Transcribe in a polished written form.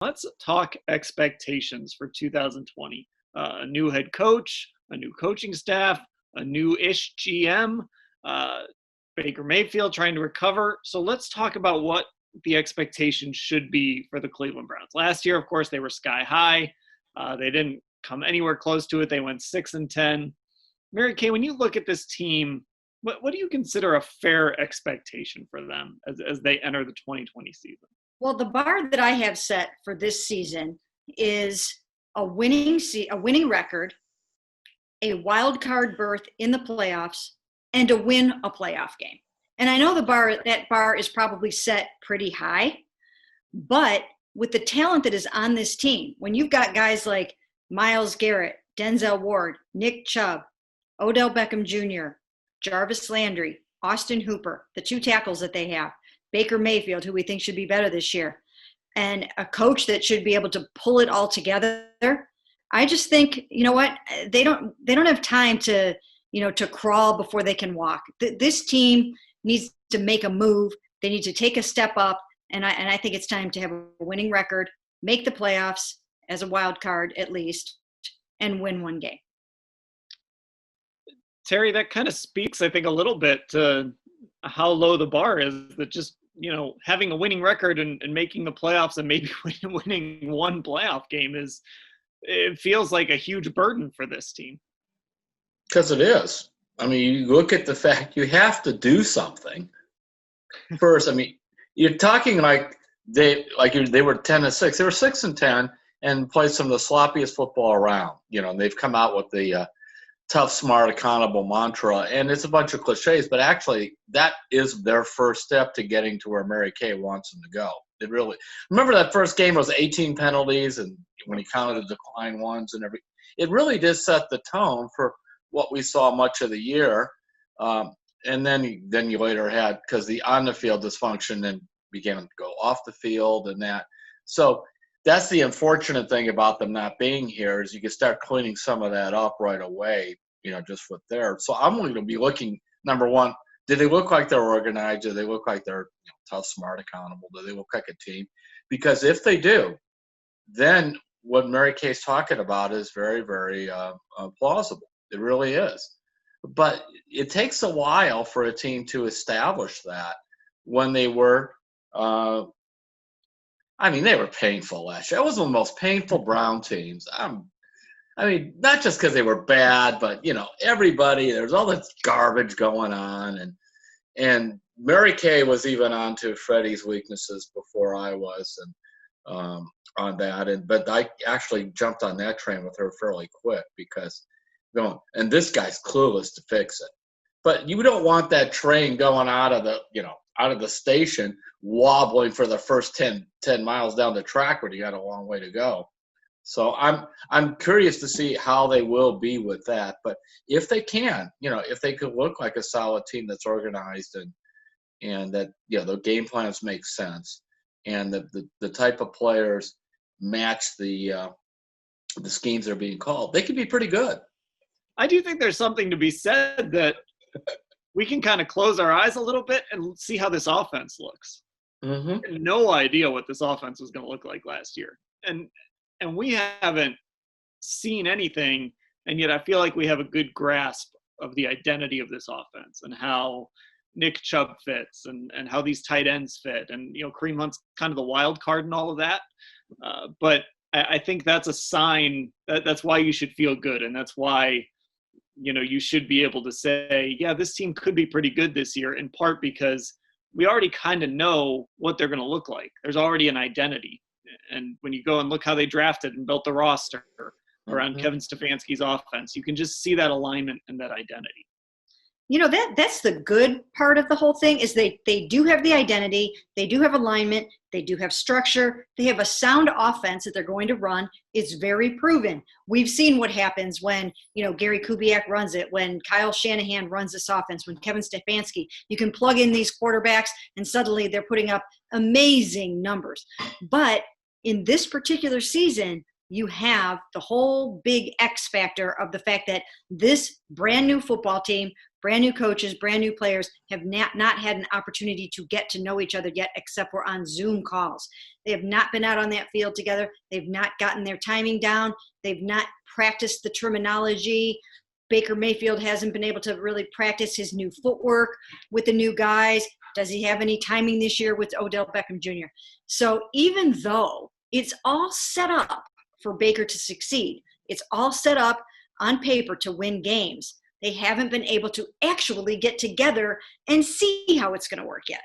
Let's talk expectations for 2020. A new head coach, a new coaching staff, a new-ish GM, uh, Baker Mayfield trying to recover. So let's talk about what the expectation should be for the Cleveland Browns. Last year, of course, they were sky high. They didn't come anywhere close to it. They went 6-10. Mary Kay, when you look at this team, what do you consider a fair expectation for them as they enter the 2020 season? Well, the bar that I have set for this season is a winning record, a wild card berth in the playoffs, and to win a playoff game. And I know that bar is probably set pretty high, but with the talent that is on this team, when you've got guys like Myles Garrett, Denzel Ward, Nick Chubb, Odell Beckham Jr., Jarvis Landry, Austin Hooper, the two tackles that they have, Baker Mayfield, who we think should be better this year, and a coach that should be able to pull it all together. I just think, you know what, they don't have time to crawl before they can walk. This team needs to make a move. They need to take a step up, and I think it's time to have a winning record, make the playoffs as a wild card at least, and win one game. Terry, that kind of speaks, I think, a little bit to how low the bar is, that just, having a winning record and making the playoffs and maybe winning one playoff game it feels like a huge burden for this team. Because it is. I mean, you look at the fact you have to do something. First, I mean, you're talking like they were 10-6. They were 6-10 and played some of the sloppiest football around. And they've come out with the tough, smart, accountable mantra, and it's a bunch of cliches, but actually that is their first step to getting to where Mary Kay wants them to go. It really, remember that first game was 18 penalties, and when he counted the decline ones and it really did set the tone for what we saw much of the year. And then you later had, because the on the field dysfunction then began to go off the field and that. So that's the unfortunate thing about them not being here, is you can start cleaning some of that up right away, just with there. So I'm going to be looking, number one, do they look like they're organized? Do they look like they're tough, smart, accountable? Do they look like a team? Because if they do, then what Mary Kay's talking about is very, very plausible. It really is. But it takes a while for a team to establish that. When they were they were painful last year. It was one of the most painful Brown teams. Not just because they were bad, but, everybody, there's all this garbage going on. And Mary Kay was even on to Freddie's weaknesses before I was on that. But I actually jumped on that train with her fairly quick because and this guy's clueless to fix it. But you don't want that train going out of the station, wobbling for the first 10 miles down the track where you got a long way to go. So I'm curious to see how they will be with that. But if they can, if they could look like a solid team that's organized and that, the game plans make sense and the type of players match the schemes that are being called, they could be pretty good. I do think there's something to be said that we can kind of close our eyes a little bit and see how this offense looks. Mm-hmm. I had no idea what this offense was going to look like last year. And we haven't seen anything, and yet I feel like we have a good grasp of the identity of this offense and how Nick Chubb fits and how these tight ends fit. And, Kareem Hunt's kind of the wild card and all of that. But I think that's a sign that's why you should feel good. And that's why, you should be able to say, yeah, this team could be pretty good this year, in part because we already kind of know what they're going to look like. There's already an identity. And when you go and look how they drafted and built the roster around Kevin Stefanski's offense, you can just see that alignment and that identity. That's the good part of the whole thing, is they do have the identity, they do have alignment, they do have structure, they have a sound offense that they're going to run. It's very proven. We've seen what happens when, Gary Kubiak runs it, when Kyle Shanahan runs this offense, when Kevin Stefanski. You can plug in these quarterbacks and suddenly they're putting up amazing numbers. But in this particular season, you have the whole big X factor of the fact that this brand new football team brand new coaches, brand new players have not had an opportunity to get to know each other yet, except for on Zoom calls. They have not been out on that field together. They've not gotten their timing down. They've not practiced the terminology. Baker Mayfield hasn't been able to really practice his new footwork with the new guys. Does he have any timing this year with Odell Beckham Jr.? So even though it's all set up for Baker to succeed, it's all set up on paper to win games, they haven't been able to actually get together and see how it's going to work yet.